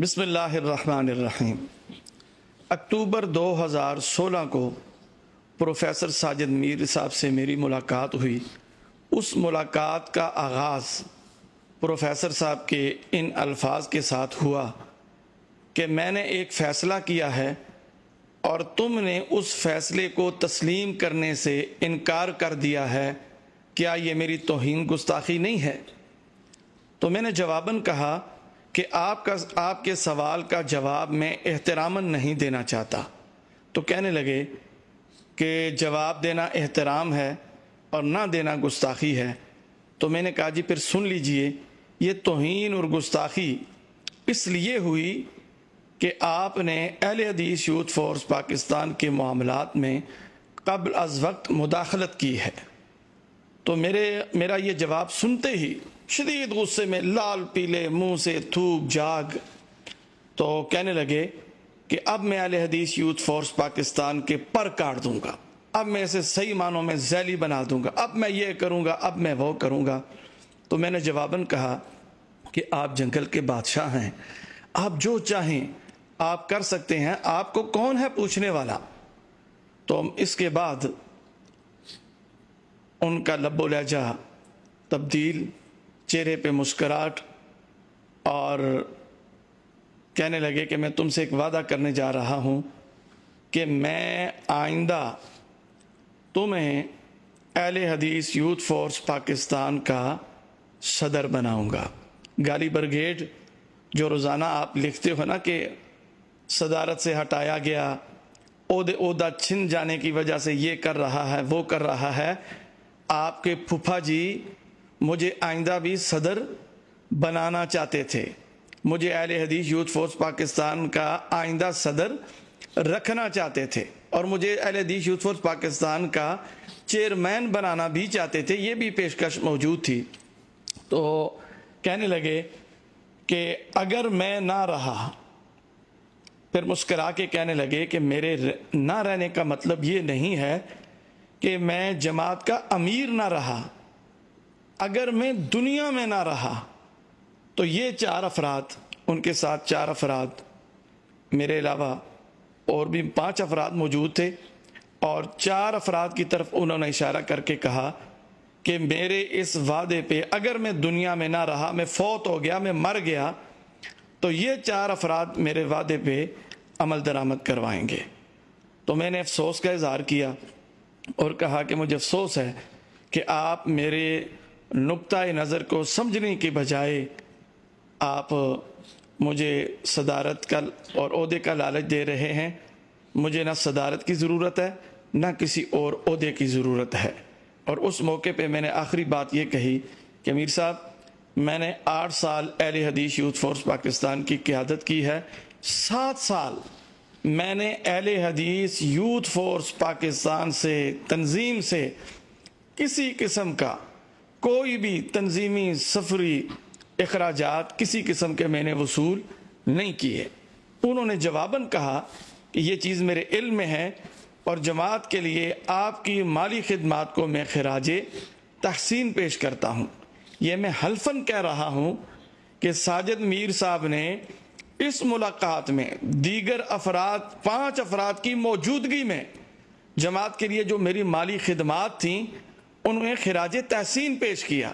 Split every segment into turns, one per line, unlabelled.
بسم اللہ الرحمن الرحیم۔ اکتوبر 2016 کو پروفیسر ساجد میر صاحب سے میری ملاقات ہوئی۔ اس ملاقات کا آغاز پروفیسر صاحب کے ان الفاظ کے ساتھ ہوا کہ میں نے ایک فیصلہ کیا ہے اور تم نے اس فیصلے کو تسلیم کرنے سے انکار کر دیا ہے، کیا یہ میری توہین گستاخی نہیں ہے؟ تو میں نے جواباً کہا کہ آپ کے سوال کا جواب میں احتراماً نہیں دینا چاہتا۔ تو کہنے لگے کہ جواب دینا احترام ہے اور نہ دینا گستاخی ہے۔ تو میں نے کہا جی پھر سن لیجئے، یہ توہین اور گستاخی اس لیے ہوئی کہ آپ نے اہل حدیث یوتھ فورس پاکستان کے معاملات میں قبل از وقت مداخلت کی ہے۔ تو میرا یہ جواب سنتے ہی شدید غصے میں لال پیلے منہ سے تھوک جاگ تو کہنے لگے کہ اب میں اہل حدیث یوتھ فورس پاکستان کے پر کاٹ دوں گا، اب میں اسے صحیح معنوں میں ذیلی بنا دوں گا، اب میں یہ کروں گا، اب میں وہ کروں گا۔ تو میں نے جواباً کہا کہ آپ جنگل کے بادشاہ ہیں، آپ جو چاہیں آپ کر سکتے ہیں، آپ کو کون ہے پوچھنے والا؟ تو اس کے بعد ان کا لب و لہجہ تبدیل، چہرے پہ مسکراہٹ، اور کہنے لگے کہ میں تم سے ایک وعدہ کرنے جا رہا ہوں کہ میں آئندہ تمہیں اہل حدیث یوتھ فورس پاکستان کا صدر بناؤں گا۔ گالی برگیڈ جو روزانہ آپ لکھتے ہو نا کہ صدارت سے ہٹایا گیا، عہدہ چھن جانے کی وجہ سے یہ کر رہا ہے وہ کر رہا ہے، آپ کے پھپھا جی مجھے آئندہ بھی صدر بنانا چاہتے تھے، مجھے اہل حدیث یوتھ فورس پاکستان کا آئندہ صدر رکھنا چاہتے تھے، اور مجھے اہل حدیث یوتھ فورس پاکستان کا چیئرمین بنانا بھی چاہتے تھے، یہ بھی پیشکش موجود تھی۔ تو کہنے لگے کہ اگر میں نہ رہا، پھر مسکرا کے کہنے لگے کہ میرے نہ رہنے کا مطلب یہ نہیں ہے کہ میں جماعت کا امیر نہ رہا، اگر میں دنیا میں نہ رہا تو یہ 4 افراد، ان کے ساتھ 4 افراد میرے علاوہ اور بھی 5 افراد موجود تھے، اور 4 افراد کی طرف انہوں نے اشارہ کر کے کہا کہ میرے اس وعدے پہ اگر میں دنیا میں نہ رہا، میں فوت ہو گیا، میں مر گیا، تو یہ 4 افراد میرے وعدے پہ عمل درآمد کروائیں گے۔ تو میں نے افسوس کا اظہار کیا اور کہا کہ مجھے افسوس ہے کہ آپ میرے نقطۂ نظر کو سمجھنے کے بجائے آپ مجھے صدارت کا اور عہدے کا لالچ دے رہے ہیں۔ مجھے نہ صدارت کی ضرورت ہے نہ کسی اور عہدے کی ضرورت ہے۔ اور اس موقع پہ میں نے آخری بات یہ کہی کہ میر صاحب، میں نے 8 سال اہل حدیث یوتھ فورس پاکستان کی قیادت کی ہے، 7 سال میں نے اہل حدیث یوتھ فورس پاکستان سے، تنظیم سے کسی قسم کا کوئی بھی تنظیمی سفری اخراجات کسی قسم کے میں نے وصول نہیں کیے۔ انہوں نے جواباً کہا کہ یہ چیز میرے علم میں ہے اور جماعت کے لیے آپ کی مالی خدمات کو میں خراج تحسین پیش کرتا ہوں۔ یہ میں حلفاً کہہ رہا ہوں کہ ساجد میر صاحب نے اس ملاقات میں دیگر افراد 5 افراد کی موجودگی میں جماعت کے لیے جو میری مالی خدمات تھیں انہوں نے خراج تحسین پیش کیا،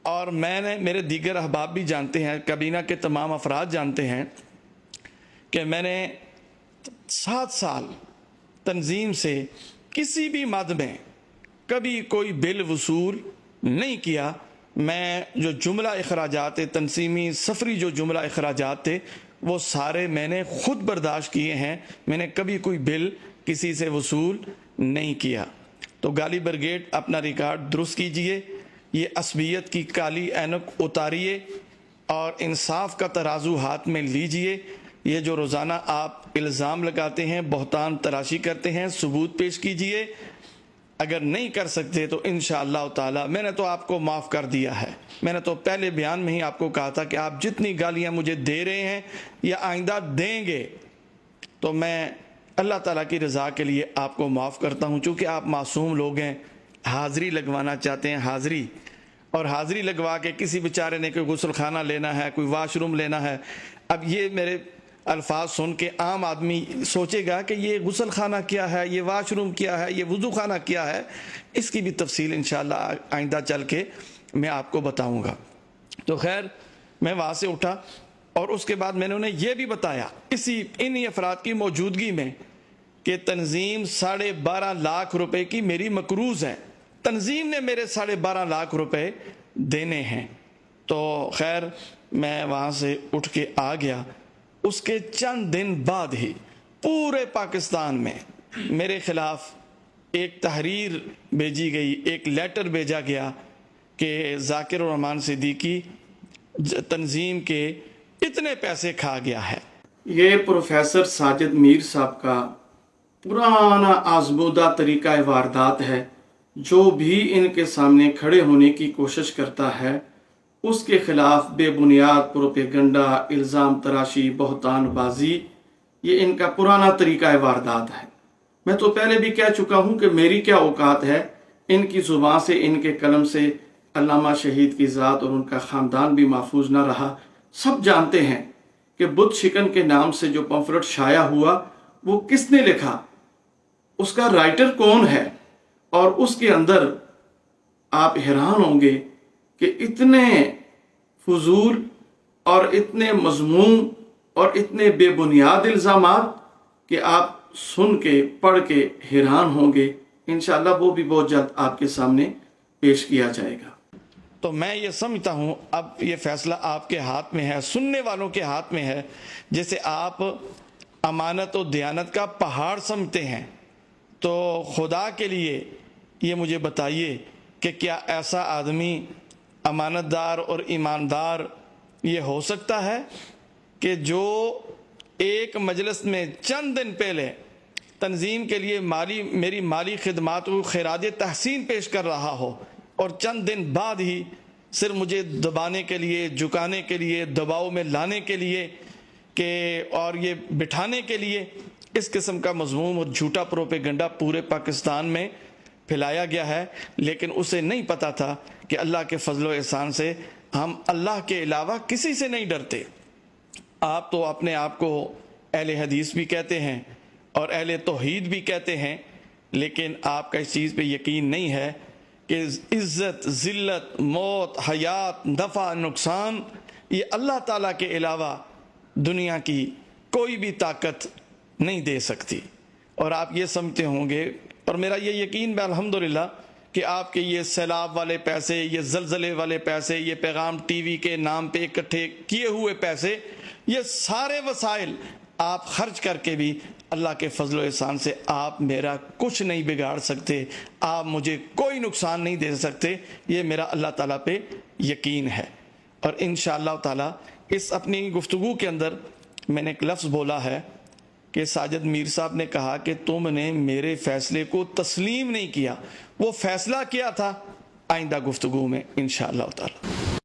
اور میرے دیگر احباب بھی جانتے ہیں، کابینہ کے تمام افراد جانتے ہیں کہ میں نے 7 سال تنظیم سے کسی بھی مد میں کبھی کوئی بل وصول نہیں کیا۔ میں جو جملہ اخراجات تنظیمی سفری جو جملہ اخراجات تھے وہ سارے میں نے خود برداشت کیے ہیں، میں نے کبھی کوئی بل کسی سے وصول نہیں کیا۔ تو گالی برگیڈ اپنا ریکارڈ درست کیجئے، یہ عصبیت کی کالی اینک اتاریے اور انصاف کا ترازو ہاتھ میں لیجئے۔ یہ جو روزانہ آپ الزام لگاتے ہیں، بہتان تراشی کرتے ہیں، ثبوت پیش کیجئے۔ اگر نہیں کر سکتے تو انشاءاللہ تعالی، میں نے تو آپ کو معاف کر دیا ہے۔ میں نے تو پہلے بیان میں ہی آپ کو کہا تھا کہ آپ جتنی گالیاں مجھے دے رہے ہیں یا آئندہ دیں گے تو میں اللہ تعالیٰ کی رضا کے لیے آپ کو معاف کرتا ہوں، چونکہ آپ معصوم لوگ ہیں، حاضری لگوانا چاہتے ہیں، حاضری، اور حاضری لگوا کے کسی بیچارے نے کوئی غسل خانہ لینا ہے، کوئی واش روم لینا ہے، اب یہ میرے الفاظ سن کے عام آدمی سوچے گا کہ یہ غسل خانہ کیا ہے، یہ واش روم کیا ہے، یہ وضو خانہ کیا ہے. اس کی بھی تفصیل انشاءاللہ آئندہ چل کے میں آپ کو بتاؤں گا. تو خیر میں وہاں سے اٹھا اور اس کے بعد میں نے انہیں یہ بھی بتایا انہی افراد کی موجودگی میں کہ تنظیم 12.5 لاکھ روپے کی میری مقروض ہے. تنظیم نے میرے 12.5 لاکھ روپے دینے ہیں. تو خیر میں وہاں سے اٹھ کے آ گیا. اس کے چند دن بعد ہی پورے پاکستان میں میرے خلاف ایک تحریر بھیجی گئی، ایک لیٹر بھیجا گیا کہ ذاکر الرحمن صدیقی تنظیم کے اتنے پیسے کھا گیا ہے. یہ پروفیسر ساجد میر صاحب کا پرانا آزمودہ طریقہ واردات ہے. جو بھی ان کے سامنے کھڑے ہونے کی کوشش کرتا ہے اس کے خلاف بے بنیاد پروپیگنڈا، الزام تراشی، بہتان بازی، یہ ان کا پرانا طریقہ واردات ہے. میں تو پہلے بھی کہہ چکا ہوں کہ میری کیا اوقات ہے. ان کی زبان سے، ان کے قلم سے علامہ شہید کی ذات اور ان کا خاندان بھی محفوظ نہ رہا. سب جانتے ہیں کہ بت شکن کے نام سے جو پمفلٹ شائع ہوا وہ کس نے لکھا، اس کا رائٹر کون ہے، اور اس کے اندر آپ حیران ہوں گے کہ اتنے فضول اور اتنے مذموم اور اتنے بے بنیاد الزامات کہ آپ سن کے پڑھ کے حیران ہوں گے. انشاءاللہ وہ بھی بہت جلد آپ کے سامنے پیش کیا جائے گا. تو میں یہ سمجھتا ہوں اب یہ فیصلہ آپ کے ہاتھ میں ہے، سننے والوں کے ہاتھ میں ہے. جیسے آپ امانت و دیانت کا پہاڑ سمجھتے ہیں، تو خدا کے لیے یہ مجھے بتائیے کہ کیا ایسا آدمی امانت دار اور ایماندار یہ ہو سکتا ہے کہ جو ایک مجلس میں چند دن پہلے تنظیم کے لیے میری مالی خدمات کو خراج تحسین پیش کر رہا ہو، اور چند دن بعد ہی صرف مجھے دبانے کے لیے، جھکانے کے لیے، دباؤ میں لانے کے لیے اور یہ بٹھانے کے لیے اس قسم کا مضموم اور جھوٹا پروپیگنڈا پورے پاکستان میں پھیلایا گیا ہے. لیکن اسے نہیں پتا تھا کہ اللہ کے فضل و احسان سے ہم اللہ کے علاوہ کسی سے نہیں ڈرتے. آپ تو اپنے آپ کو اہل حدیث بھی کہتے ہیں اور اہل توحید بھی کہتے ہیں، لیکن آپ کا اس چیز پہ یقین نہیں ہے کہ عزت، ذلت، موت، حیات، نفع، نقصان یہ اللہ تعالیٰ کے علاوہ دنیا کی کوئی بھی طاقت نہیں دے سکتی. اور آپ یہ سمجھتے ہوں گے، اور میرا یہ یقین ہے الحمدللہ، کہ آپ کے یہ سیلاب والے پیسے، یہ زلزلے والے پیسے، یہ پیغام ٹی وی کے نام پہ اکٹھے کیے ہوئے پیسے، یہ سارے وسائل آپ خرچ کر کے بھی اللہ کے فضل و احسان سے آپ میرا کچھ نہیں بگاڑ سکتے، آپ مجھے کوئی نقصان نہیں دے سکتے. یہ میرا اللہ تعالیٰ پہ یقین ہے. اور انشاءاللہ تعالیٰ اس اپنی گفتگو کے اندر میں نے ایک لفظ بولا ہے کہ ساجد میر صاحب نے کہا کہ تم نے میرے فیصلے کو تسلیم نہیں کیا. وہ فیصلہ کیا تھا آئندہ گفتگو میں انشاءاللہ تعالیٰ.